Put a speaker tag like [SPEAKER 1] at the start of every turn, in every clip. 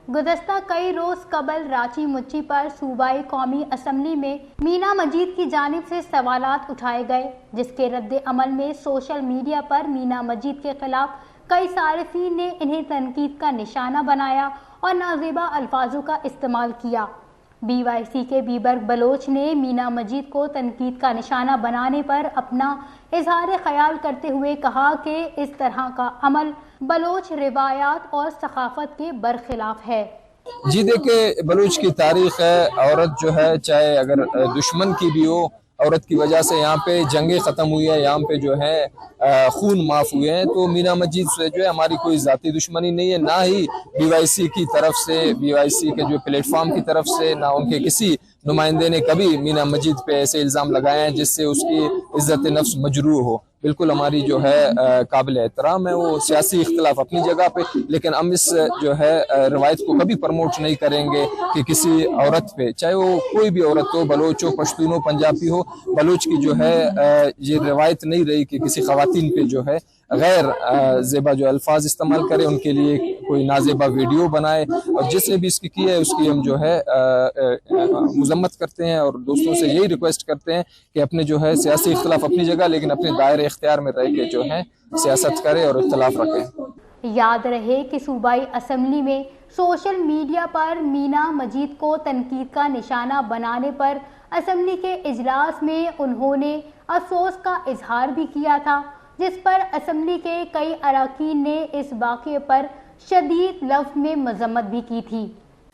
[SPEAKER 1] गुज़श्ता कई रोज़ कबल रांची मुच्ची पर सूबाई कौमी असम्बली में मीना मजीद की जानिब से सवालात उठाए गए, जिसके रद्द अमल में सोशल मीडिया पर मीना मजीद के खिलाफ कई सारिफीन ने इन्हें तनकीद का निशाना बनाया और नाज़ेबा अल्फाजों का इस्तेमाल किया। BYC के बीबर बलोच ने मीना मजीद को तनकीद का निशाना बनाने पर अपना इजहार ख्याल करते हुए कहा कि इस तरह का अमल बलोच रिवायात और सकाफत के बरखिलाफ है।
[SPEAKER 2] जी देखिए, बलूच की तारीख है, औरत जो है चाहे अगर दुश्मन की भी हो, औरत की वजह से यहाँ पे जंगें ख़त्म हुई है, यहाँ पे जो है खून माफ़ हुए हैं। तो मीना मजीद से जो है हमारी कोई ज़ाती दुश्मनी नहीं है, ना ही BYC की तरफ से, BYC के जो प्लेटफॉर्म की तरफ से, ना उनके किसी नुमाइंदे ने कभी मीना मजीद पे ऐसे इल्ज़ाम लगाए हैं जिससे उसकी इज़्ज़त नफ्स मजरूह हो। बिल्कुल हमारी जो है काबिल एहतराम है, वो सियासी इख्तिलाफ अपनी जगह पे, लेकिन हम इस जो है रवायत को कभी प्रमोट नहीं करेंगे कि किसी औरत पे, चाहे वो कोई भी औरत हो, बलोच हो, पश्तून हो, पंजाबी हो, बलोच की जो है ये रवायत नहीं रही कि किसी खवातीन पे जो है गैर ज़ेबा जो अल्फाज इस्तेमाल करे, उनके लिए कोई नाजेबा वीडियो बनाए। और जिसने भी इसकी की है उसकी हम जो है मजम्मत करते हैं और दोस्तों से यही रिक्वेस्ट करते हैं कि अपने जो है सियासी इख्तिलाफ अपनी जगह, लेकिन अपने दायरे इख्तियार में रह के जो है सियासत करें और इख्तिलाफ रखें।
[SPEAKER 1] याद रहे कि सूबाई असम्बली में सोशल मीडिया पर मीना मजीद को तनकीद का निशाना बनाने पर असम्बली के इजलास में उन्होंने अफसोस का इजहार भी किया था, जिस पर असम्बली के कई अरकान ने इस वाक़े पर शदीद लफ्ज़ में मजम्मत भी की थी।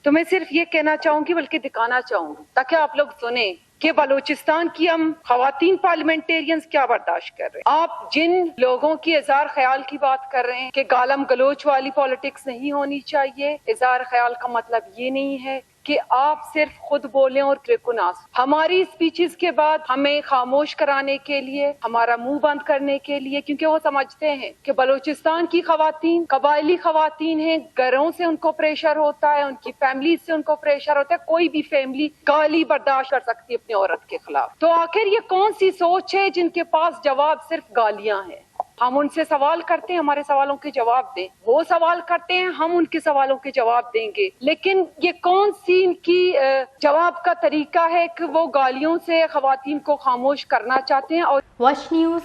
[SPEAKER 3] तो मैं सिर्फ ये कहना चाहूंगी, बल्कि दिखाना चाहूंगी ताकि आप लोग सुने कि बलूचिस्तान की हम खवातीन पार्लियामेंटेरियंस क्या बर्दाश्त कर रहे हैं। आप जिन लोगों की इजहार ख्याल की बात कर रहे हैं कि गालम गलोच वाली पॉलिटिक्स नहीं होनी चाहिए, इजहार ख्याल का मतलब ये नहीं है कि आप सिर्फ खुद बोलें और ट्रिकुनास। हमारी स्पीचेस के बाद हमें खामोश कराने के लिए, हमारा मुंह बंद करने के लिए, क्योंकि वो समझते हैं कि बलूचिस्तान की खवातीन कबायली खवातीन हैं, घरों से उनको प्रेशर होता है, उनकी फैमिली से उनको प्रेशर होता है। कोई भी फैमिली गाली बर्दाश्त कर सकती है अपनी औरत के खिलाफ। तो आखिर ये कौन सी सोच है जिनके पास जवाब सिर्फ गालियां हैं? हम उनसे सवाल करते हैं, हमारे सवालों के जवाब दें। वो सवाल करते हैं, हम उनके सवालों के जवाब देंगे। लेकिन ये कौन सी इनकी जवाब का तरीका है कि वो गालियों से खवातीन को खामोश करना चाहते हैं? और
[SPEAKER 1] वश न्यूज़